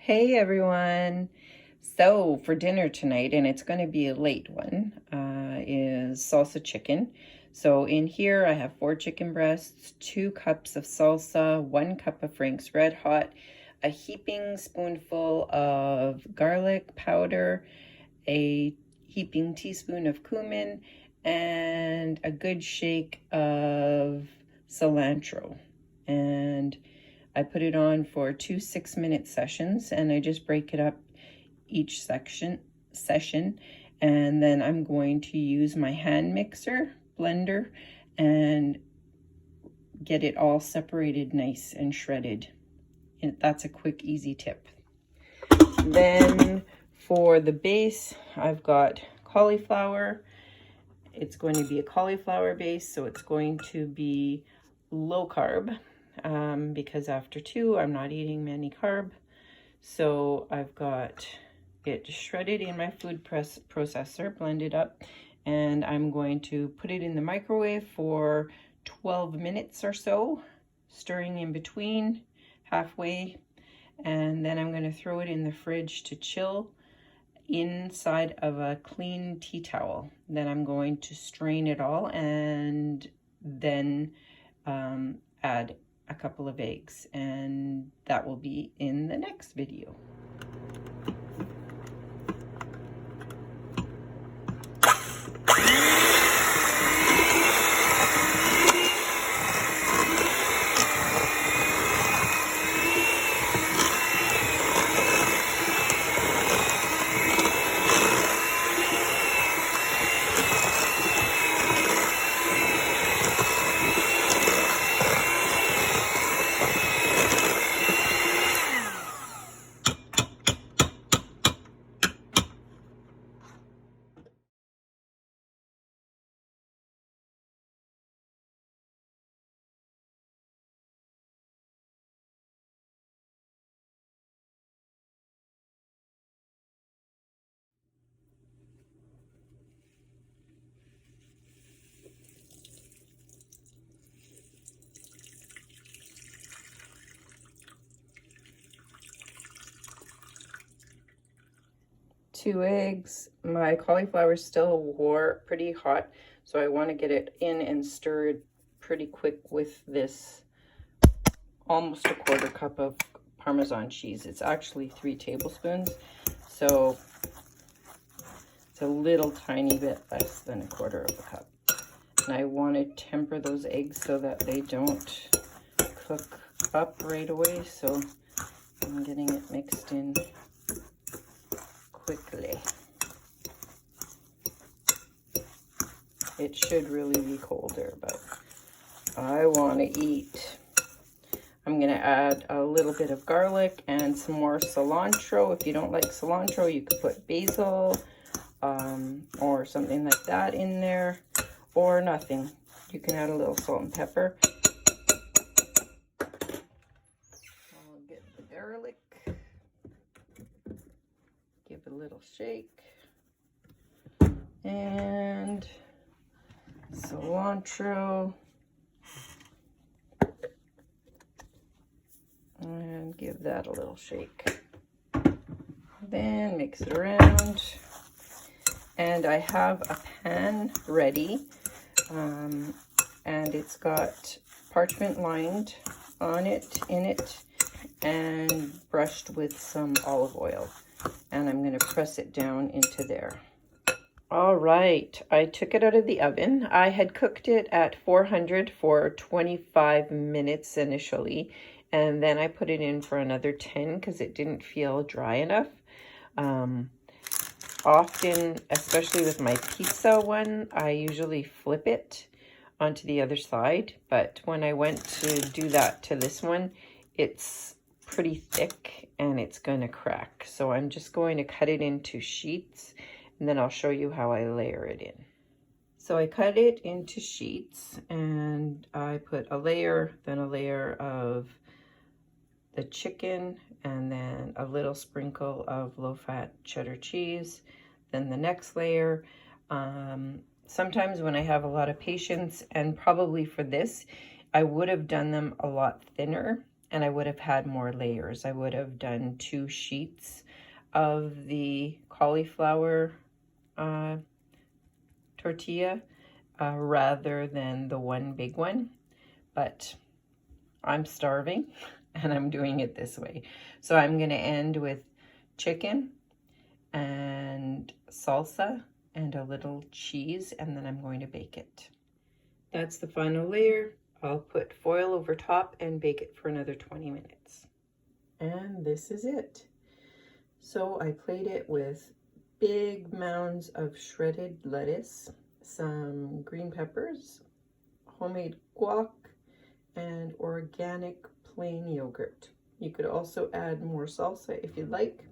Hey everyone. So for dinner tonight, and it's going to be a late one, is salsa chicken. So in here I have 4 chicken breasts, 2 cups of salsa, 1 cup of Frank's Red Hot, a heaping spoonful of garlic powder, a heaping teaspoon of cumin, and a good shake of cilantro. And I put it on for 2 6-minute sessions, and I just break it up each session, and then I'm going to use my hand mixer blender and get it all separated nice and shredded. And that's a quick, easy tip. Then for the base, I've got cauliflower. It's going to be a cauliflower base, so it's going to be low carb. Because after 2, I'm not eating many carb. So I've got it shredded in my food processor, blended up, and I'm going to put it in the microwave for 12 minutes or so, stirring in between halfway, and then I'm going to throw it in the fridge to chill inside of a clean tea towel. Then I'm going to strain it all and then add a couple of eggs, and that will be in the next video. Two eggs. My cauliflower is still pretty hot, so I want to get it in and stirred pretty quick with this almost 1/4 cup of Parmesan cheese. It's actually 3 tablespoons, so it's a little tiny bit less than 1/4 cup. And I want to temper those eggs so that they don't cook up right away, so I'm getting it mixed in quickly. It should really be colder, but I want to eat. I'm going to add a little bit of garlic and some more cilantro. If you don't like cilantro, you could put basil or something like that in there, or nothing. You can add a little salt and pepper. I'll get the garlic, give it a little shake, and cilantro, and give that a little shake. Then mix it around, and I have a pan ready, and it's got parchment lined in it, and brushed with some olive oil, and I'm going to press it down into there. All right, I took it out of the oven. I had cooked it at 400 for 25 minutes initially, and then I put it in for another 10 because it didn't feel dry enough. Often, especially with my pizza one, I usually flip it onto the other side, but when I went to do that to this one, it's pretty thick and it's going to crack. So I'm just going to cut it into sheets, and then I'll show you how I layer it in. So I cut it into sheets, and I put a layer, then a layer of the chicken, and then a little sprinkle of low-fat cheddar cheese, then the next layer. Sometimes when I have a lot of patients, and probably for this, I would have done them a lot thinner, and I would have had more layers. I would have done 2 sheets of the cauliflower tortilla rather than the one big one, but I'm starving and I'm doing it this way. So I'm going to end with chicken and salsa and a little cheese, and then I'm going to bake it. That's the final layer. I'll put foil over top and bake it for another 20 minutes. And this is it. So I plate it with big mounds of shredded lettuce, some green peppers, homemade guac, and organic plain yogurt. You could also add more salsa if you'd like.